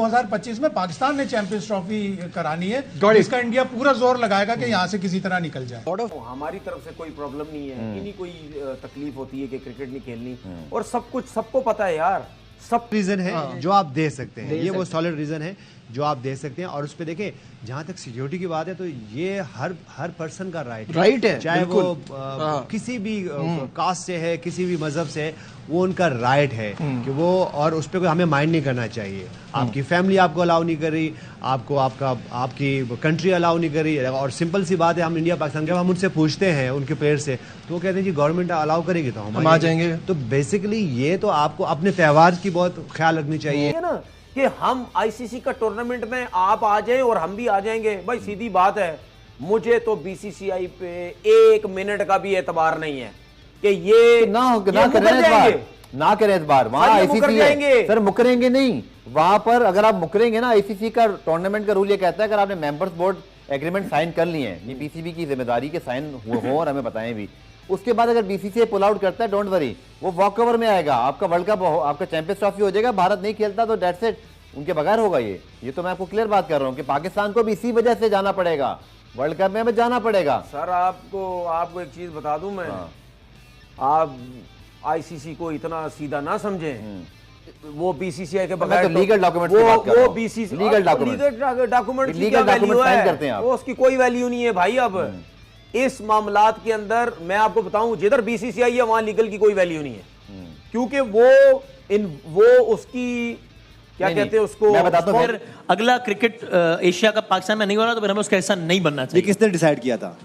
2025 में पाकिस्तान ने champions trophy करानी है, इसका इंडिया पूरा जोर लगाएगा कि यहाँ से किसी तरह निकल जाए। हमारी तरफ से कोई प्रॉब्लम नहीं है, इन्हीं कोई तकलीफ होती है कि क्रिकेट नहीं खेलनी, और सब कुछ सबको पता है यार। सब रीजन है जो आप दे सकते हैं, ये वो सॉलिड रीजन है जो आप दे सकते हैं। और उस पे देखें, जहाँ तक सिक्योरिटी की बात है तो ये हर पर्सन का राइट है, चाहे वो किसी भी कास्ट से है, किसी भी मजहब से है, वो उनका राइट है कि वो, और उस पर कोई हमें माइंड नहीं करना चाहिए। आपकी फैमिली आपको अलाउ नहीं कर रही, आपको आपकी कंट्री अलाउ नहीं कर रही। और सिंपल सी बात है, हम इंडिया पाकिस्तान जब हम उनसे पूछते हैं उनके प्लेयर से, तो वो कहते हैं जी गवर्नमेंट अलाउ करेगी तो हम आ जाएंगे। तो बेसिकली ये तो आपको अपने त्यौहार की बहुत ख्याल रखनी चाहिए ना कि हम आईसीसी का टूर्नामेंट में आप आ जाएं और हम भी आ जाएंगे। भाई सीधी बात है, मुझे तो बीसीसीआई पे 1 मिनट का भी एतबार नहीं है कि ये ना करें एतबार। वहां आईसीसी है सर, मुकरेंगे नहीं। वहां पर अगर आप मुकरेंगे ना, आईसीसी का टूर्नामेंट का रूल ये कहता है अगर आपने मेंबर्स बोर्ड एग्रीमेंट साइन कर लिए हैं, ये बीसीबी की जिम्मेदारी के साइन हो और हमें बताएं भी, उसके बाद अगर बीसीसीआई पुल आउट करता है, डोंट वरी, वो वॉक ओवर में आएगा। आपका वर्ल्ड कप, आपका चैंपियंस ट्रॉफी हो जाएगा। भारत नहीं खेलता तो डेट्स इट, उनके बगैर होगा। ये तो मैं आपको क्लियर बात कर रहा हूं कि पाकिस्तान को भी इसी वजह से जाना पड़ेगा, वर्ल्ड कप में हमें जाना पड़ेगा। सर आपको एक चीज बता दूं मैं, आप आईसीसी को इतना सीधा ना समझें। वो बीसीसीआई के बगैर लीगल डॉक्यूमेंट वो बीसीसी लीगल डॉक्यूमेंट साइन करते हैं, वो उसकी कोई वैल्यू नहीं है भाई। अब इस मामलात के अंदर मैं आपको बताऊं, जिधर बीसीसीआई है वहां लीगल की कोई वैल्यू नहीं है, क्योंकि वो उसकी क्या कहते हैं उसको, मैं बताता हूं। अगला क्रिकेट एशिया कप पाकिस्तान में नहीं हो रहा तो फिर हमें उसका हिस्सा नहीं बनना चाहिए। ये किसने डिसाइड किया था?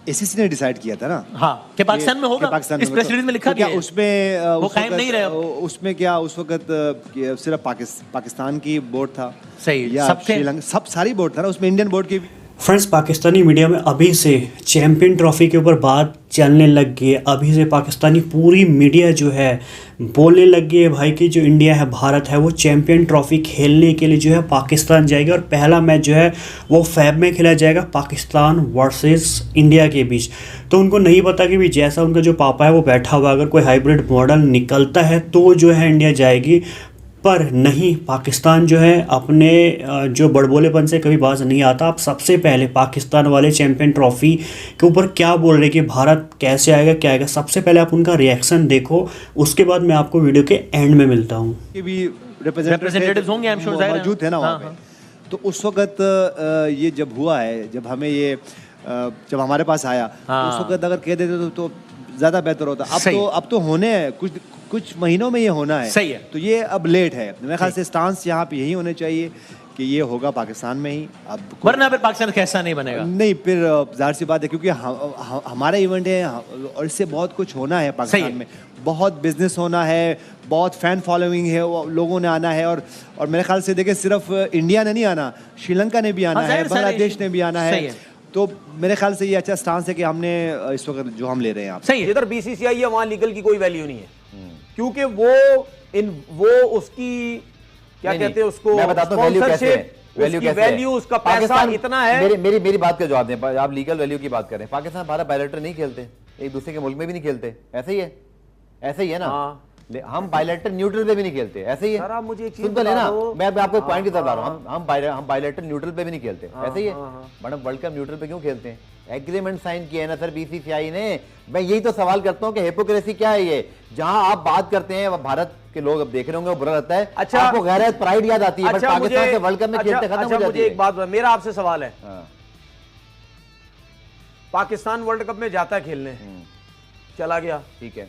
एसीसी ने डिसाइड किया था ना, हाँ, कि पाकिस्तान में होगा। इस प्रेस रिलीज में लिखा गया है। उसमें वो कायम नहीं रहे। उसमें क्या उस वक्त सिर्फ पाकिस्तान की बोर्ड था, सही, या श्रीलंका, सब सारी बोर्ड था ना, उसमें इंडियन बोर्ड की भी। फ्रेंड्स, पाकिस्तानी मीडिया में अभी से चैंपियन ट्रॉफी के ऊपर बात चलने लग गई है। अभी से पाकिस्तानी पूरी मीडिया जो है बोलने लग गई है भाई कि जो इंडिया है, भारत है, वो चैंपियन ट्रॉफी खेलने के लिए जो है पाकिस्तान जाएगी। और पहला मैच जो है वो फैब में खेला जाएगा, पाकिस्तान वर्सेस इंडिया के बीच। तो उनको नहीं पता कि भी जैसा उनका जो पापा है वो बैठा हुआ, अगर कोई हाइब्रिड मॉडल निकलता है तो जो है इंडिया जाएगी, पर नहीं, पाकिस्तान जो है अपने जो बड़बोलेपन से कभी बाज नहीं आता। आप सबसे पहले पाकिस्तान वाले चैंपियन ट्रॉफी के ऊपर क्या बोल रहे कि भारत कैसे आएगा, क्या आएगा, सबसे पहले आप उनका रिएक्शन देखो, उसके बाद मैं आपको वीडियो के एंड में मिलता हूँ। कि भी रिप्रेजेंटेटिव्स होंगे, मौजूद है ना वहाँ पे। तो उस वक्त ये जब हुआ है, जब हमें ये जब हमारे पास आया, तो उस वक्त अगर कह देते तो ज़्यादा बेहतर होता। अब तो होने हैं, कुछ महीनों में ये होना है। सही है। तो ये अब लेट है। मेरे ख्याल से स्टांस यहाँ पे यही होने चाहिए कि ये होगा पाकिस्तान में ही। अब वरना फिर पाकिस्तान कैसा नहीं बनेगा। नहीं, फिर जाहिर सी बात है, क्योंकि हमारा इवेंट है और इससे बहुत कुछ होना है पाकिस्तान में। बहुत बिजनेस होना है, बहुत फैन फॉलोइंग है, लोगों ने आना है। और मेरे ख्याल से देखिए, सिर्फ इंडिया ने नहीं आना, श्रीलंका ने भी आना है, बांग्लादेश ने भी आना है। तो मेरे ख्याल से ये अच्छा स्टांस है कि हमने इस वक्त जो हम ले रहे हैं। सही है। इधर बीसीसीआई है, वहां लीगल की कोई वैल्यू नहीं है, क्योंकि वो उसकी क्या कहते हैं उसको, मैं बताता हूं वैल्यू कैसे है, वैल्यू उसका पैसा इतना है। मेरी बात का जवाब दें। आप लीगल वैल्यू की बात करें, पाकिस्तान भारत बायलैटरल नहीं खेलते, एक दूसरे के मुल्क में भी नहीं खेलते, ऐसे ही है ना। हम बायलैटरल न्यूट्रल पे भी नहीं खेलते, ऐसे ही है। सर आप मुझे एक चीज बता रहे हो, मैं आपको एक पॉइंट की तरफ आ रहा हूं, हम बायलैटरल न्यूट्रल पे भी नहीं खेलते, ऐसे ही है। मैडम वर्ल्ड कप न्यूट्रल पे क्यों खेलते हैं? एग्रीमेंट साइन किया है ना सर बीसीसीआई ने। मैं यही तो सवाल करता हूं कि हिपोक्रेसी क्या है ये, जहां आप बात करते हैं भारत के लोग अब देख रहे होंगे, वो बुरा लगता है। अच्छा, आपको गैरत प्राइड याद आती है, पाकिस्तान से वर्ल्ड कप में खेलते खत्म हो जाती है। मुझे एक बात, मेरा आपसे सवाल है, पाकिस्तान वर्ल्ड कप में जाता है खेलने, चला गया, ठीक है।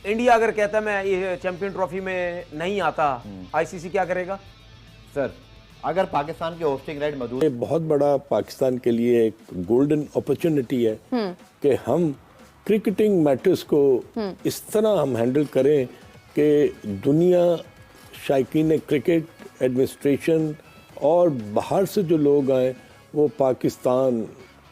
इंडिया अगर कहता है मैं ये चैंपियन ट्रॉफी में नहीं आता, आईसीसी क्या करेगा? सर अगर पाकिस्तान के होस्टिंग राइट मौजूद, बहुत बड़ा पाकिस्तान के लिए एक गोल्डन अपॉर्चुनिटी है कि हम क्रिकेटिंग मैटर्स को इस तरह हम हैंडल करें कि दुनिया, शायकीन क्रिकेट, एडमिनिस्ट्रेशन और बाहर से जो लोग आए वो पाकिस्तान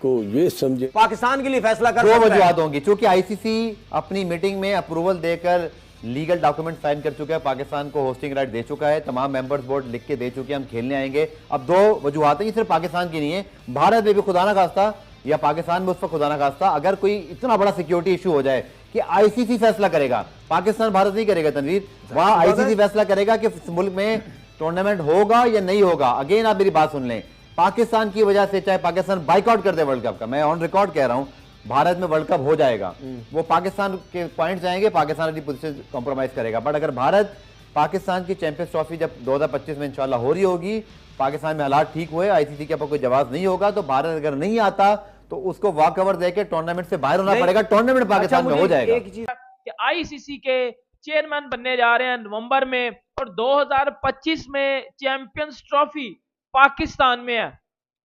को ये समझे पाकिस्तान के लिए फैसला कर सकता है। दो वजूहत होंगी, चूंकि आईसीसी अपनी मीटिंग में अप्रूवल देकर लीगल डॉक्यूमेंट साइन कर चुका है, पाकिस्तान को होस्टिंग राइट दे चुका है, तमाम मेंबर्स बोर्ड लिख के दे चुके हैं हम खेलने आएंगे। अब दो वजूहत है, ये सिर्फ पाकिस्तान की नहीं है, भारत में भी खुदा ना खास्ता या पाकिस्तान में उस पर खुदा ना खास्ता अगर कोई इतना बड़ा सिक्योरिटी इशू हो जाए कि आईसीसी फैसला करेगा, पाकिस्तान भारत नहीं करेगा तनवीर, वहां आईसीसी फैसला करेगा कि मुल्क में टूर्नामेंट होगा या नहीं होगा, अगेन आप मेरी बात सुन लें, पाकिस्तान की वजह से चाहे पाकिस्तान बाइकआउट कर दे वर्ल्ड कप का, मैं ऑन रिकॉर्ड कह रहा हूं भारत में वर्ल्ड कप हो जाएगा, वो पाकिस्तान के पॉइंट्स आएंगे, पाकिस्तान अपनी पोजीशन कॉम्प्रोमाइज करेगा। बट अगर भारत पाकिस्तान की चैंपियंस ट्रॉफी जब 2025 में इंशाल्लाह हो रही होगी, पाकिस्तान में हालात ठीक हुए, आईसीसी के ऊपर कोई जवाब नहीं होगा, तो भारत अगर नहीं आता तो उसको वॉक ओवर देके टूर्नामेंट से बाहर होना पड़ेगा, टूर्नामेंट पाकिस्तान में हो जाएगा। एक चीज कि आईसीसी के चेयरमैन बनने जा रहे हैं नवंबर में, और 2025 में चैंपियंस ट्रॉफी पाकिस्तान में है।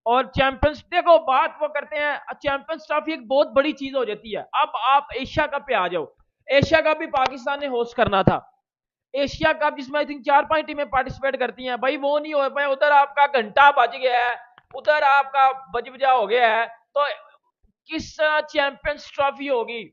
और चैंपियंस, देखो बात वो करते हैं, चैंपियंस ट्रॉफी एक बहुत बड़ी चीज हो जाती है। अब आप एशिया कप पे आ जाओ, एशिया कप भी पाकिस्तान ने होस्ट करना था, एशिया कप जिसमें आई थिंक 4-5 टीमें पार्टिसिपेट करती हैं, भाई वो नहीं हो पाया, उधर आपका घंटा बज गया है, उधर आपका बजा हो गया है, तो किस तरह चैंपियंस ट्रॉफी होगी।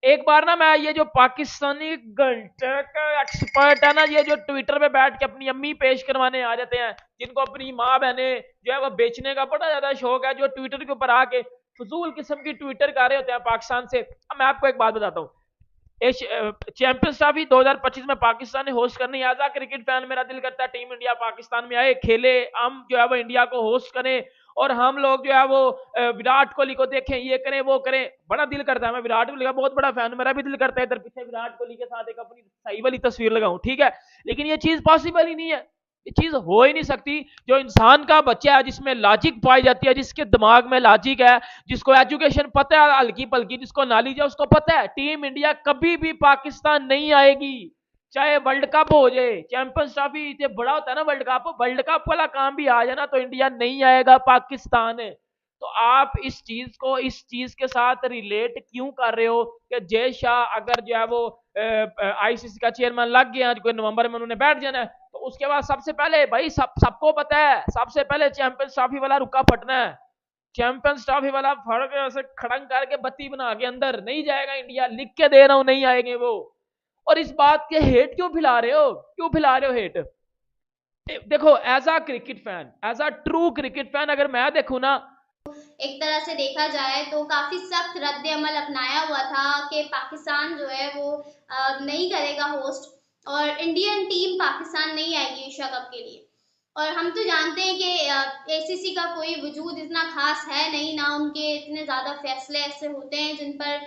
एक बार ना मैं ये जो पाकिस्तानी घंटे का एक्सपर्ट है ना, ये जो ट्विटर पे बैठ के अपनी अम्मी पेश करवाने आ जाते हैं, जिनको अपनी माँ बहने जो है वो बेचने का बड़ा ज्यादा शौक है, जो ट्विटर के ऊपर आके फजूल किस्म की ट्विटर कर रहे होते हैं पाकिस्तान से। अब मैं आपको एक बात बताता हूँ, चैंपियंस ट्रॉफी 2025 में पाकिस्तान ने होस्ट करनी है। एज अ क्रिकेट फैन मेरा दिल करता है टीम इंडिया पाकिस्तान में आए, खेले, हम जो है वो इंडिया को होस्ट करें, और हम लोग जो है वो विराट कोहली को देखें, ये करें वो करें, बड़ा दिल करता है। मैं विराट कोहली का बहुत बड़ा फैन, मेरा भी दिल करता है इधर पीछे विराट कोहली के साथ एक अपनी सही वाली तस्वीर लगाऊं, ठीक है, लेकिन ये चीज पॉसिबल ही नहीं है, ये चीज हो ही नहीं सकती। जो इंसान का बच्चा है, जिसमें लॉजिक पाई जाती है, जिसके दिमाग में लॉजिक है, जिसको एजुकेशन पता है हल्की पल्की, जिसको नॉलेज है, उसको पता है टीम इंडिया कभी भी पाकिस्तान नहीं आएगी, चाहे वर्ल्ड कप हो जाए। चैंपियंस ट्रॉफी इतने बड़ा होता है ना, वर्ल्ड कप वाला काम भी आ जाए ना, तो इंडिया नहीं आएगा पाकिस्तान। तो आप इस चीज के साथ रिलेट क्यों कर रहे हो कि जय शाह अगर जो है वो आईसीसी का चेयरमैन लग गया, कोई नवंबर में उन्होंने बैठ जाना है, तो उसके बाद सबसे पहले भाई सबको पता है, सबसे पहले चैंपियंस ट्रॉफी वाला रुका फटना है। चैंपियंस ट्रॉफी वाला फर्क ऐसे खड़ंग करके बत्ती बना के अंदर नहीं जाएगा इंडिया, लिख के दे रहा हूं, नहीं आएंगे वो। और इस बात के हेट क्यों फैला रहे हो, हेट? देखो as a cricket fan, as a true cricket fan अगर मैं देखूं ना, एक तरह से देखा जाए तो काफी सख्त रद्द अमल अपनाया हुआ था कि पाकिस्तान जो है वो नहीं करेगा होस्ट, और इंडियन टीम पाकिस्तान नहीं आएगी एशिया कप के लिए। और हम तो जानते हैं कि एसीसी का कोई वजूद इतना खास है नहीं, ना उनके इतने ज़्यादा फैसले ऐसे होते हैं जिन पर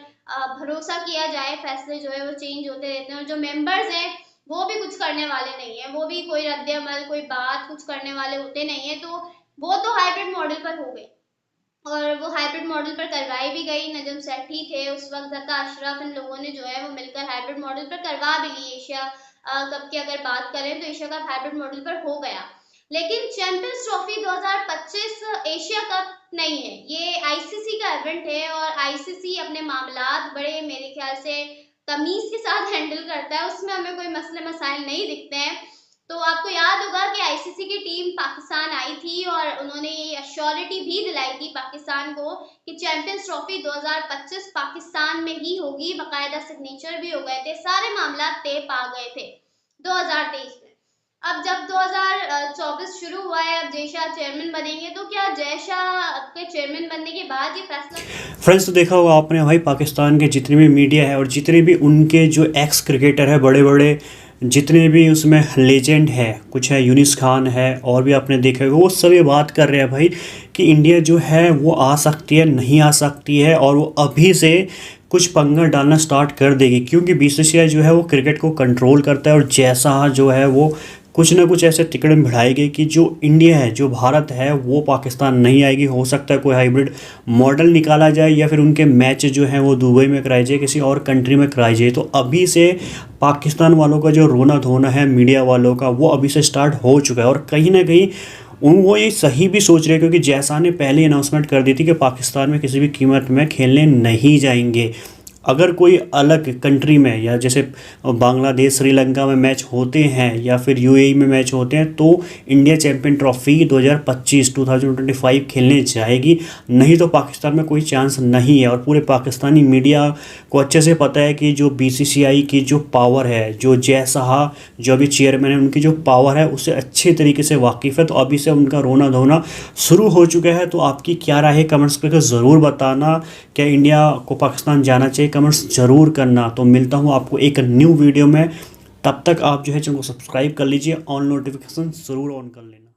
भरोसा किया जाए, फैसले जो है वो चेंज होते रहते हैं, और जो मेंबर्स हैं वो भी कुछ करने वाले नहीं है, वो भी कोई रद्द अमल, कोई बात कुछ करने वाले होते नहीं है। तो वो तो हाइब्रिड मॉडल पर हो गए, और वो हाइब्रिड मॉडल पर करवाई भी गई। नजम सेठी थे उस वक्त, ज़का अशरफ, इन लोगों ने जो है वो मिलकर हाइब्रिड मॉडल पर करवा भी ली। एशिया कप की अगर बात करें तो एशिया कप हाइब्रिड मॉडल पर हो गया, लेकिन चैंपियंस ट्रॉफी 2025 एशिया कप नहीं है, ये आईसीसी का इवेंट है, और आईसीसी अपने मामलात बड़े मेरे ख्याल से तमीज़ के साथ हैंडल करता है, उसमें हमें कोई मसले मसाइल नहीं दिखते हैं। तो आपको याद होगा कि आईसीसी की टीम पाकिस्तान आई थी और उन्होंने ये अश्योरिटी भी दिलाई थी पाकिस्तान को कि चैंपियंस ट्रॉफी 2025 पाकिस्तान में ही होगी, बाकायदा सिग्नेचर भी हो गए थे, सारे मामला तय पा गए थे 2023 में। अब जब 2024 शुरू हुआ है, अब जय शाह चेयरमैन बनेंगे, तो क्या जय शाह के चेयरमैन बनने के बाद ये फैसला? फ्रेंड्स, तो देखा होगा आपने भाई, पाकिस्तान के जितने भी मीडिया है और जितने भी उनके जो एक्स क्रिकेटर है, बड़े बड़े जितने भी उसमें लेजेंड है, कुछ है, यूनिस खान है, और भी आपने देखा होगा, वो सभी बात कर रहे हैं भाई कि इंडिया जो है वो आ सकती है, नहीं आ सकती है, और वो अभी से कुछ पंगा डालना स्टार्ट कर देगी, क्योंकि बीसीसीआई जो है वो क्रिकेट को कंट्रोल करता है, और जैसा जो है वो कुछ ना कुछ ऐसे तिकड़े में भिड़ाएगी कि जो इंडिया है, जो भारत है, वो पाकिस्तान नहीं आएगी। हो सकता है कोई हाइब्रिड मॉडल निकाला जाए, या फिर उनके मैच जो हैं वो दुबई में कराए जाए, किसी और कंट्री में कराई जाए। तो अभी से पाकिस्तान वालों का जो रोना धोना है मीडिया वालों का, वो अभी से स्टार्ट हो चुका है, और कहीं ना कहीं वो ये सही भी सोच रहे हैं, क्योंकि जैसा ने पहले अनाउंसमेंट कर दी थी कि पाकिस्तान में किसी भी कीमत में खेलने नहीं जाएंगे। अगर कोई अलग कंट्री में, या जैसे बांग्लादेश, श्रीलंका में मैच होते हैं, या फिर यूएई में मैच होते हैं, तो इंडिया चैंपियन ट्रॉफी 2025 खेलने जाएगी, नहीं तो पाकिस्तान में कोई चांस नहीं है। और पूरे पाकिस्तानी मीडिया को अच्छे से पता है कि जो बीसीसीआई की जो पावर है, जो जय शाह जो अभी चेयरमैन है, उनकी जो पावर है उससे अच्छे तरीके से वाकिफ़ है। तो अभी से उनका रोना धोना शुरू हो चुका है। तो आपकी क्या राय है कमेंट्स करके ज़रूर बताना, क्या इंडिया को पाकिस्तान जाना चाहिए, कमेंट्स ज़रूर करना। तो मिलता हूँ आपको एक न्यू वीडियो में, तब तक आप जो है चैनल को सब्सक्राइब कर लीजिए, ऑन नोटिफिकेशन ज़रूर ऑन कर लेना।